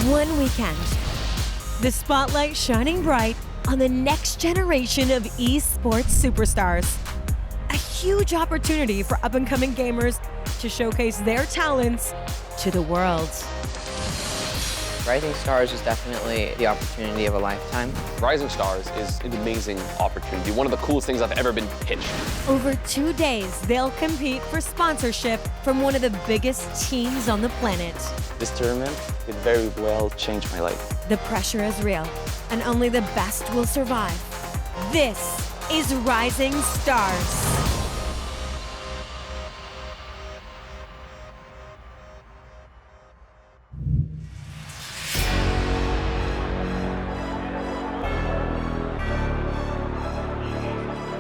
One weekend, the spotlight shining bright on the next generation of esports superstars. A huge opportunity for up-and-coming gamers to showcase their talents to the world. Rising Stars is definitely the opportunity of a lifetime. Rising Stars is an amazing opportunity, one of the coolest things I've ever been pitched. Over 2 days, they'll compete for sponsorship from one of the biggest teams on the planet. This tournament could very well change my life. The pressure is real, and only the best will survive. This is Rising Stars.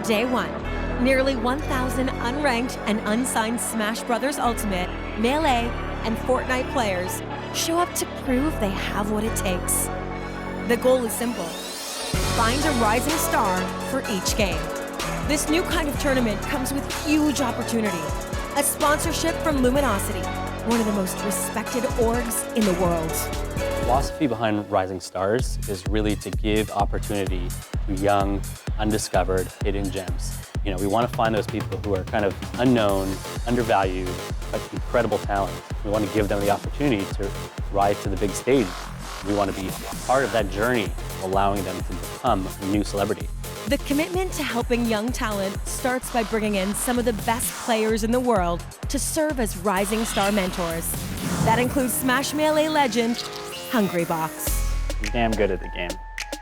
Day 1. Nearly 1,000 unranked and unsigned Smash Bros. Ultimate, Melee, and Fortnite players show up to prove they have what it takes. The goal is simple: find a rising star for each game. This new kind of tournament comes with huge opportunity. A sponsorship from Luminosity, one of the most respected orgs in the world. The philosophy behind Rising Stars is really to give opportunity to young, undiscovered, hidden gems. You know, we want to find those people who are kind of unknown, undervalued, but incredible talent. We want to give them the opportunity to rise to the big stage. We want to be part of that journey, allowing them to become a new celebrity. The commitment to helping young talent starts by bringing in some of the best players in the world to serve as Rising Star mentors. That includes Smash Melee legend, Hungrybox. He's damn good at the game.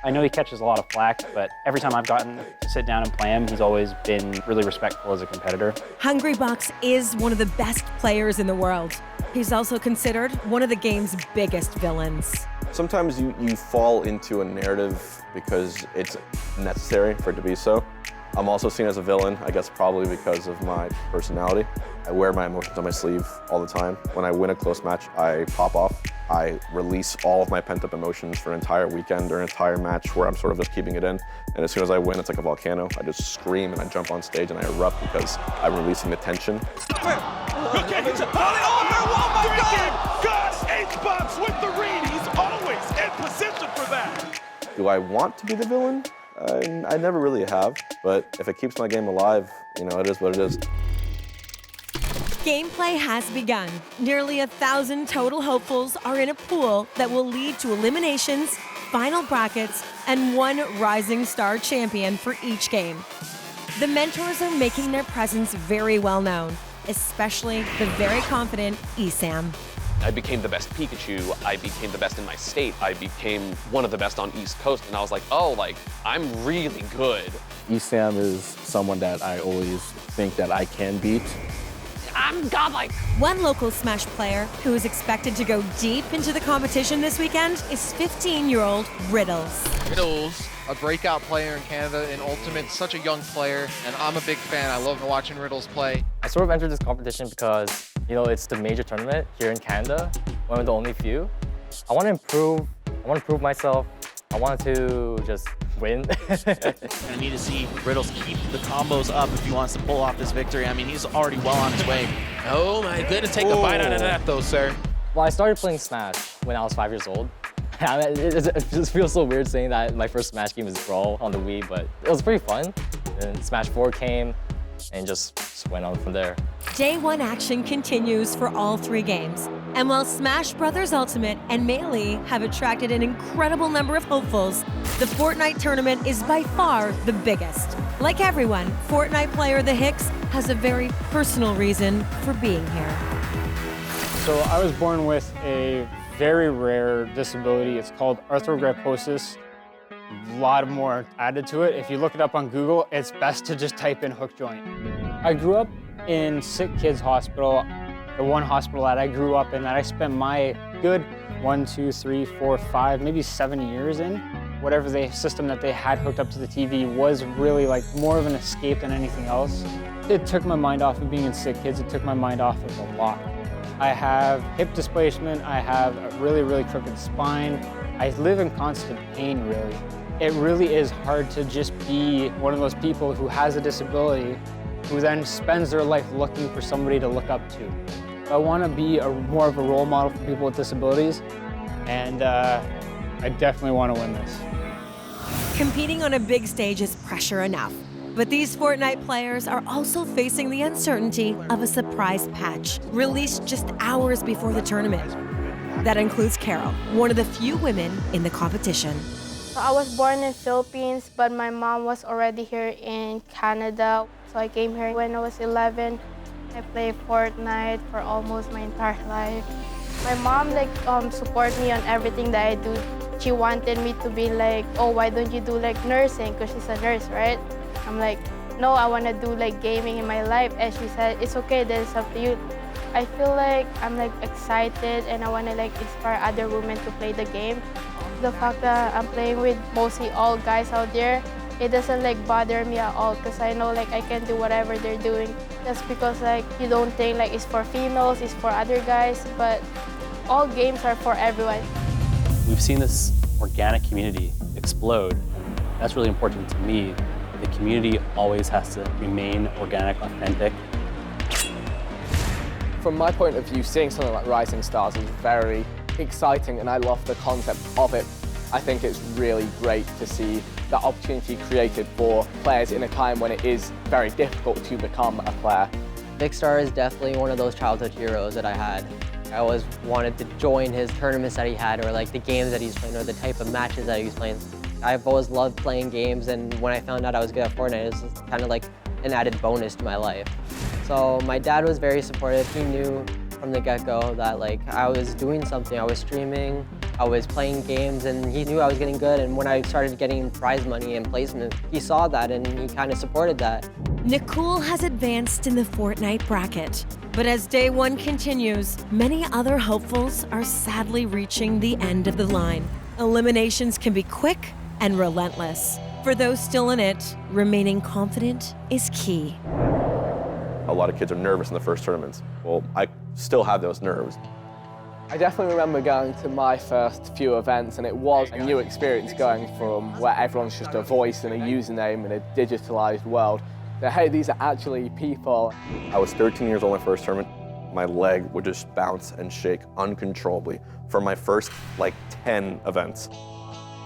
I know he catches a lot of flack, but every time I've gotten to sit down and play him, he's always been really respectful as a competitor. Hungrybox is one of the best players in the world. He's also considered one of the game's biggest villains. Sometimes you fall into a narrative because it's necessary for it to be so. I'm also seen as a villain, I guess probably because of my personality. I wear my emotions on my sleeve all the time. When I win a close match, I pop off. I release all of my pent-up emotions for an entire weekend or an entire match where I'm sort of just keeping it in. And as soon as I win, it's like a volcano. I just scream and I jump on stage and I erupt because I'm releasing the tension. Oh my God! God, H-Box with the read. He's always in position for that. Do I want to be the villain? I never really have, but if it keeps my game alive, you know, it is what it is. Gameplay has begun. Nearly 1,000 total hopefuls are in a pool that will lead to eliminations, final brackets, and one Rising Star champion for each game. The mentors are making their presence very well known, especially the very confident ESAM. I became the best Pikachu, I became the best in my state, I became one of the best on East Coast, and I was like, oh, like, I'm really good. ESAM is someone that I always think that I can beat. I'm godlike. One local Smash player who is expected to go deep into the competition this weekend is 15-year-old Riddles. Riddles, a breakout player in Canada in Ultimate, such a young player, and I'm a big fan. I love watching Riddles play. I sort of entered this competition because, you know, it's the major tournament here in Canada, one of the only few. I want to prove myself. I wanted to just win. I need to see Riddles keep the combos up if he wants to pull off this victory. I mean, he's already well on his way. Oh my goodness, take the bite out of that though, sir. Well, I started playing Smash when I was 5 years old. It just feels so weird saying that my first Smash game is Brawl on the Wii, but it was pretty fun. Then Smash 4 came and just went on from there. Day 1 action continues for all 3 games. And while Smash Bros. Ultimate and Melee have attracted an incredible number of hopefuls, the Fortnite tournament is by far the biggest. Like everyone, Fortnite player The Hicks has a very personal reason for being here. So I was born with a very rare disability. It's called arthrogryposis. A lot more added to it. If you look it up on Google, it's best to just type in hook joint. I grew up in Sick Kids Hospital, the one hospital that I grew up in that I spent my good 1, 2, 3, 4, 5, maybe 7 years in. Whatever the system that they had hooked up to the TV was really like more of an escape than anything else. It took my mind off of being in Sick Kids. It took my mind off of a lot. I have hip displacement. I have a really, really crooked spine. I live in constant pain, really. It really is hard to just be one of those people who has a disability who then spends their life looking for somebody to look up to. I want to be more of a role model for people with disabilities and I definitely want to win this. Competing on a big stage is pressure enough. But these Fortnite players are also facing the uncertainty of a surprise patch released just hours before the tournament. That includes Carol, one of the few women in the competition. I was born in Philippines, but my mom was already here in Canada. So I came here when I was 11. I played Fortnite for almost my entire life. My mom support me on everything that I do. She wanted me to be like, oh, why don't you do like nursing? Because she's a nurse, right? I'm like, no, I want to do like gaming in my life. And she said, it's okay, then it's up to you. I feel like I'm like excited and I want to like inspire other women to play the game. The fact that I'm playing with mostly all guys out there, it doesn't like bother me at all because I know like I can do whatever they're doing. That's because like you don't think like it's for females, it's for other guys, but all games are for everyone. We've seen this organic community explode. That's really important to me. The community always has to remain organic, authentic. From my point of view, seeing something like Rising Stars is very exciting and I love the concept of it. I think it's really great to see that opportunity created for players in a time when it is very difficult to become a player. Vikkstar is definitely one of those childhood heroes that I had. I always wanted to join his tournaments that he had, or like the games that he's playing, or the type of matches that he's playing. I've always loved playing games, and when I found out I was good at Fortnite, it was kind of like an added bonus to my life. So my dad was very supportive. He knew from the get-go that like I was doing something. I was streaming, I was playing games, and he knew I was getting good. And when I started getting prize money and placement, he saw that and he kind of supported that. Nicole has advanced in the Fortnite bracket. But as day one continues, many other hopefuls are sadly reaching the end of the line. Eliminations can be quick and relentless. For those still in it, remaining confident is key. A lot of kids are nervous in the first tournaments. Well, I still have those nerves. I definitely remember going to my first few events and it was a new experience going from where everyone's just a voice and a username in a digitalized world to, hey, these are actually people. I was 13 years old my first tournament. My leg would just bounce and shake uncontrollably for my first like 10 events.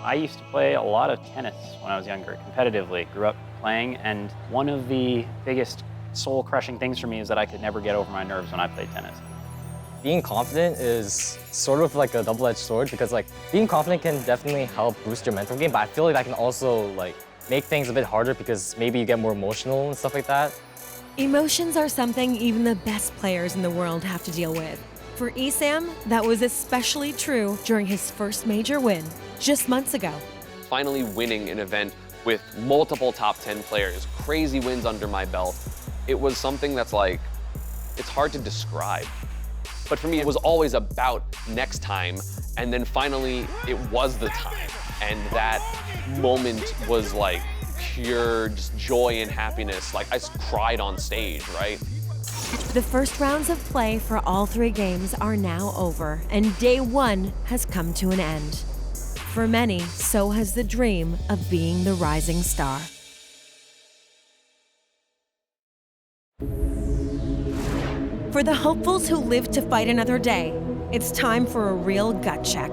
I used to play a lot of tennis when I was younger, competitively. Grew up playing, and one of the biggest soul-crushing things for me is that I could never get over my nerves when I played tennis. Being confident is sort of like a double-edged sword because like being confident can definitely help boost your mental game, but I feel like that can also like make things a bit harder because maybe you get more emotional and stuff like that. Emotions are something even the best players in the world have to deal with. For Esam, that was especially true during his first major win, just months ago. Finally winning an event with multiple top 10 players, crazy wins under my belt. It was something that's like, it's hard to describe. But for me, it was always about next time, and then finally, it was the time. And that moment was like pure just joy and happiness. Like I just cried on stage, right? The first rounds of play for all three games are now over, and day one has come to an end. For many, so has the dream of being the rising star. For the hopefuls who live to fight another day, it's time for a real gut check.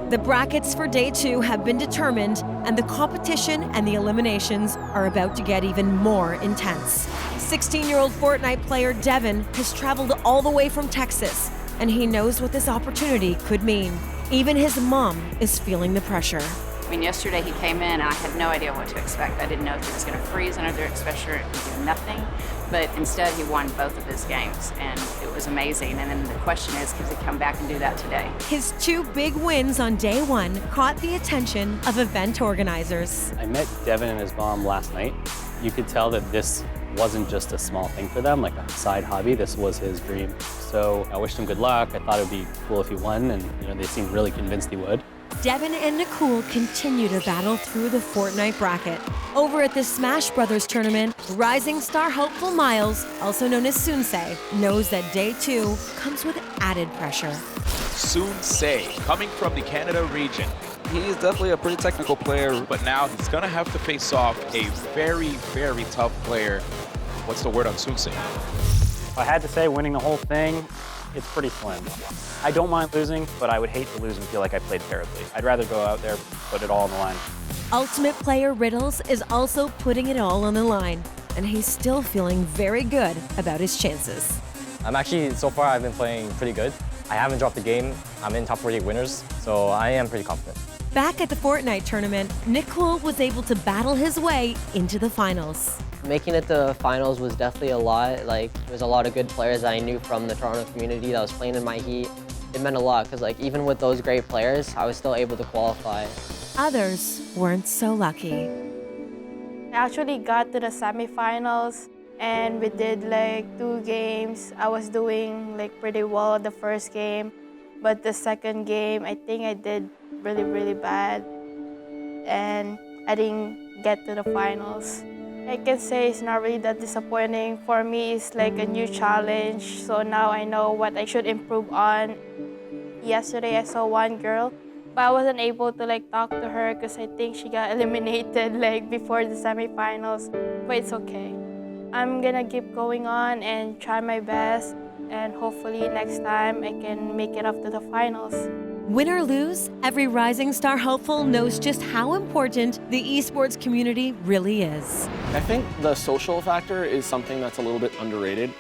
The brackets for day two have been determined, and the competition and the eliminations are about to get even more intense. 16-year-old Fortnite player Devin has traveled all the way from Texas, and he knows what this opportunity could mean. Even his mom is feeling the pressure. I mean, yesterday he came in and I had no idea what to expect. I didn't know if he was going to freeze under the exposure and do nothing, but instead he won both of his games, and it was amazing. And then the question is, can he come back and do that today? His two big wins on day one caught the attention of event organizers. I met Devin and his mom last night. You could tell that this wasn't just a small thing for them, like a side hobby. This was his dream. So I wished him good luck. I thought it would be cool if he won, and they seemed really convinced he would. Devin and Nicole continue to battle through the Fortnite bracket. Over at the Smash Brothers tournament, rising star hopeful Miles, also known as Sunsei, knows that day two comes with added pressure. Sunsei, coming from the Canada region. He is definitely a pretty technical player, but now he's gonna have to face off a very, very tough player. What's the word on Sunsei? If I had to say winning the whole thing, it's pretty slim. I don't mind losing, but I would hate to lose and feel like I played terribly. I'd rather go out there, put it all on the line. Ultimate player Riddles is also putting it all on the line, and he's still feeling very good about his chances. I'm actually, so far I've been playing pretty good. I haven't dropped a game. I'm in top 48 winners, so I am pretty confident. Back at the Fortnite tournament, Nicole was able to battle his way into the finals. Making it to finals was definitely a lot. Like, there's a lot of good players that I knew from the Toronto community that was playing in my heat. It meant a lot because, like, even with those great players, I was still able to qualify. Others weren't so lucky. I actually got to the semifinals and we did like 2 games. I was doing like pretty well the first game, but the second game, I think I did really, really bad and I didn't get to the finals. I can say it's not really that disappointing. For me, it's like a new challenge, so now I know what I should improve on. Yesterday, I saw one girl, but I wasn't able to like talk to her because I think she got eliminated like before the semifinals, but it's okay. I'm gonna keep going on and try my best, and hopefully next time I can make it up to the finals. Win or lose, every Rising Star hopeful knows just how important the esports community really is. I think the social factor is something that's a little bit underrated.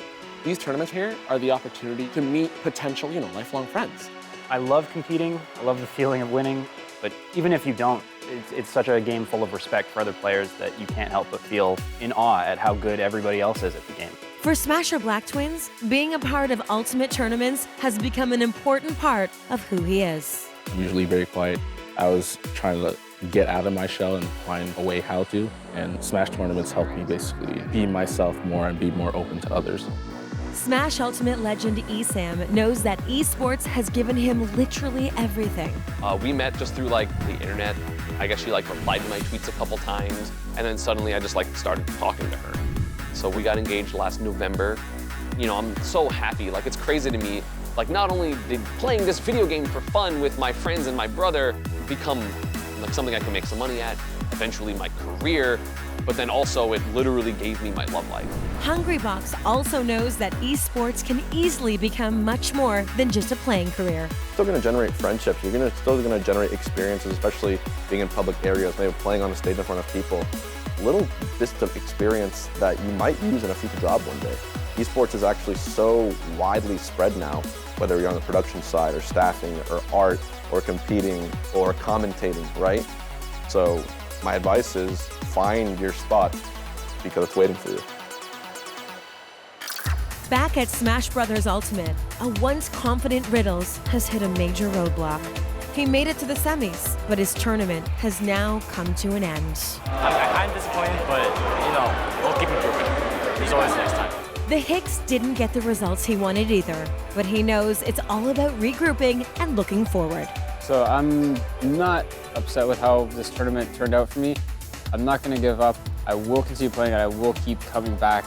These tournaments here are the opportunity to meet potential, lifelong friends. I love competing, I love the feeling of winning, but even if you don't, it's such a game full of respect for other players that you can't help but feel in awe at how good everybody else is at the game. For Smasher Black Twins, being a part of Ultimate tournaments has become an important part of who he is. I'm usually very quiet. I was trying to get out of my shell and find a way how to, and Smash tournaments helped me basically be myself more and be more open to others. Smash Ultimate legend Esam knows that esports has given him literally everything. We met just through like the internet. I guess she like replied to my tweets a couple times, and then suddenly I just like started talking to her. So we got engaged last November. I'm so happy. Like, it's crazy to me. Like, not only did playing this video game for fun with my friends and my brother become like something I can make some money at, eventually my career, but then also it literally gave me my love life. Hungrybox also knows that esports can easily become much more than just a playing career. Still going to generate friendships. You're still going to generate experiences, especially being in public areas, maybe playing on a stage in front of people. Little bits of experience that you might use in a future job one day. Esports is actually so widely spread now, whether you're on the production side or staffing or art or competing or commentating, right? So my advice is find your spot because it's waiting for you. Back at Smash Bros. Ultimate, a once confident Riddles has hit a major roadblock. He made it to the semis, but his tournament has now come to an end. I'm kind of disappointed, but we'll keep improving. There's always next time. The Hicks didn't get the results he wanted either, but he knows it's all about regrouping and looking forward. So I'm not upset with how this tournament turned out for me. I'm not going to give up. I will continue playing and I will keep coming back.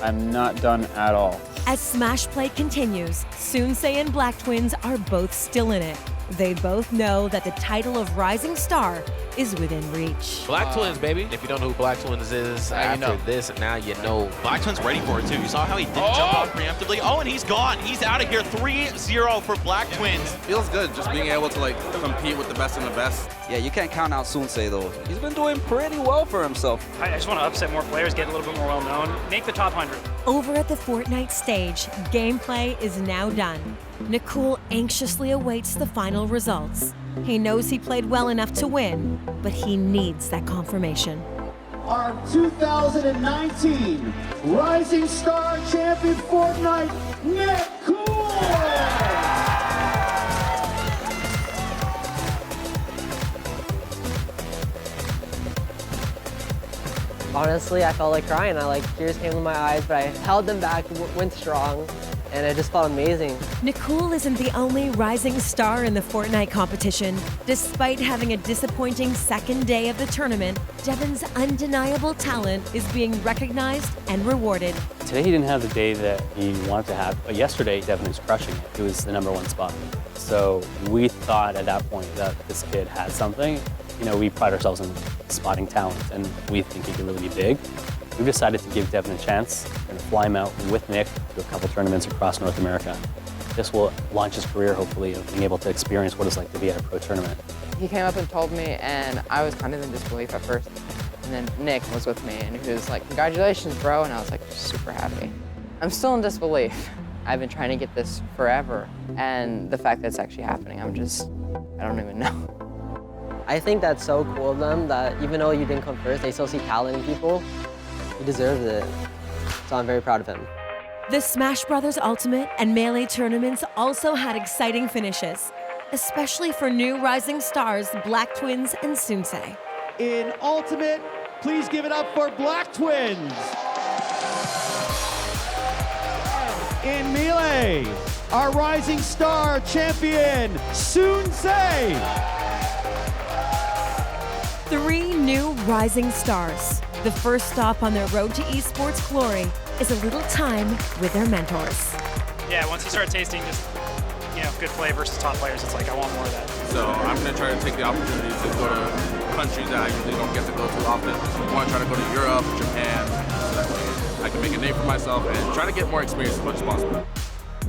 I'm not done at all. As Smash Play continues, Soonsei and Black Twins are both still in it. They both know that the title of Rising Star is within reach. Black Twins, baby. If you don't know who Black Twins is, after this, now you know. Black Twins ready for it, too. You saw how he didn't jump out preemptively? Oh, and he's gone. He's out of here. 3-0 for Black Twins. Feels good just being able to, compete with the best and the best. Yeah, you can't count out Soonsei, though. He's been doing pretty well for himself. I just want to upset more players, get a little bit more well-known, make the top 100. Over at the Fortnite stage, gameplay is now done. Nicole anxiously awaits the final results. He knows he played well enough to win, but he needs that confirmation. Our 2019 Rising Star Champion Fortnite, Nicole! Honestly, I felt like crying. Tears came to my eyes, but I held them back, went strong, and it just felt amazing. Nicole isn't the only rising star in the Fortnite competition. Despite having a disappointing second day of the tournament, Devin's undeniable talent is being recognized and rewarded. Today he didn't have the day that he wanted to have, but yesterday Devin was crushing it. He was the #1 spot. So we thought at that point that this kid had something. We pride ourselves in spotting talent, and we think he could really be big. We decided to give Devin a chance and fly him out with Nick to a couple tournaments across North America. This will launch his career, hopefully, of being able to experience what it's like to be at a pro tournament. He came up and told me, and I was kind of in disbelief at first. And then Nick was with me, and he was like, "Congratulations, bro," and I was like, super happy. I'm still in disbelief. I've been trying to get this forever, and the fact that it's actually happening, I don't even know. I think that's so cool of them that even though you didn't come first, they still see talent in people. He deserves it. So I'm very proud of him. The Smash Bros. Ultimate and Melee tournaments also had exciting finishes, especially for new rising stars Black Twins and Sunsei. In Ultimate, please give it up for Black Twins. In Melee, our rising star champion, Sunsei. 3 new rising stars. The first stop on their road to esports glory is a little time with their mentors. Yeah, once you start tasting just, good play versus top players, it's like, I want more of that. So I'm going to try to take the opportunity to go to countries that I usually don't get to go to often. I want to try to go to Europe, Japan, so that way I can make a name for myself and try to get more experience as much as possible.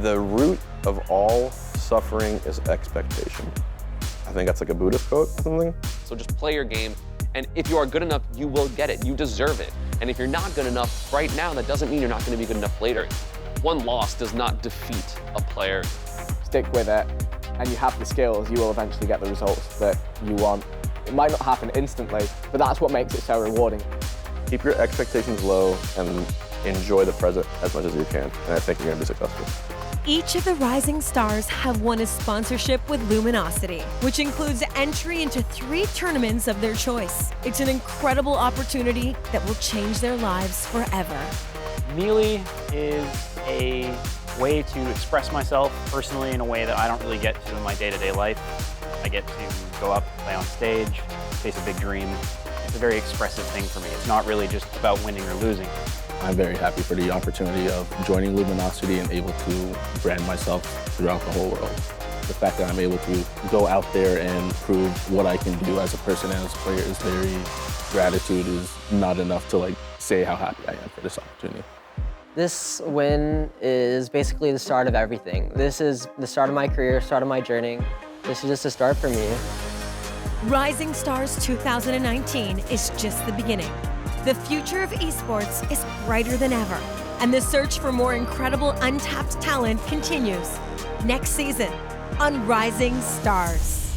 The root of all suffering is expectation. I think that's like a Buddhist quote or something. So just play your game, and if you are good enough, you will get it. You deserve it. And if you're not good enough right now, that doesn't mean you're not going to be good enough later. One loss does not defeat a player. Stick with it, and you have the skills, you will eventually get the results that you want. It might not happen instantly, but that's what makes it so rewarding. Keep your expectations low and enjoy the present as much as you can, and I think you're going to be successful. Each of the rising stars have won a sponsorship with Luminosity, which includes entry into 3 tournaments of their choice. It's an incredible opportunity that will change their lives forever. Melee is a way to express myself personally in a way that I don't really get to in my day-to-day life. I get to go up, play on stage, chase a big dream. It's a very expressive thing for me. It's not really just about winning or losing. I'm very happy for the opportunity of joining Luminosity and able to brand myself throughout the whole world. The fact that I'm able to go out there and prove what I can do as a person and as a player is gratitude is not enough to say how happy I am for this opportunity. This win is basically the start of everything. This is the start of my career, start of my journey. This is just a start for me. Rising Stars 2019 is just the beginning. The future of esports is brighter than ever, and the search for more incredible untapped talent continues next season on Rising Stars.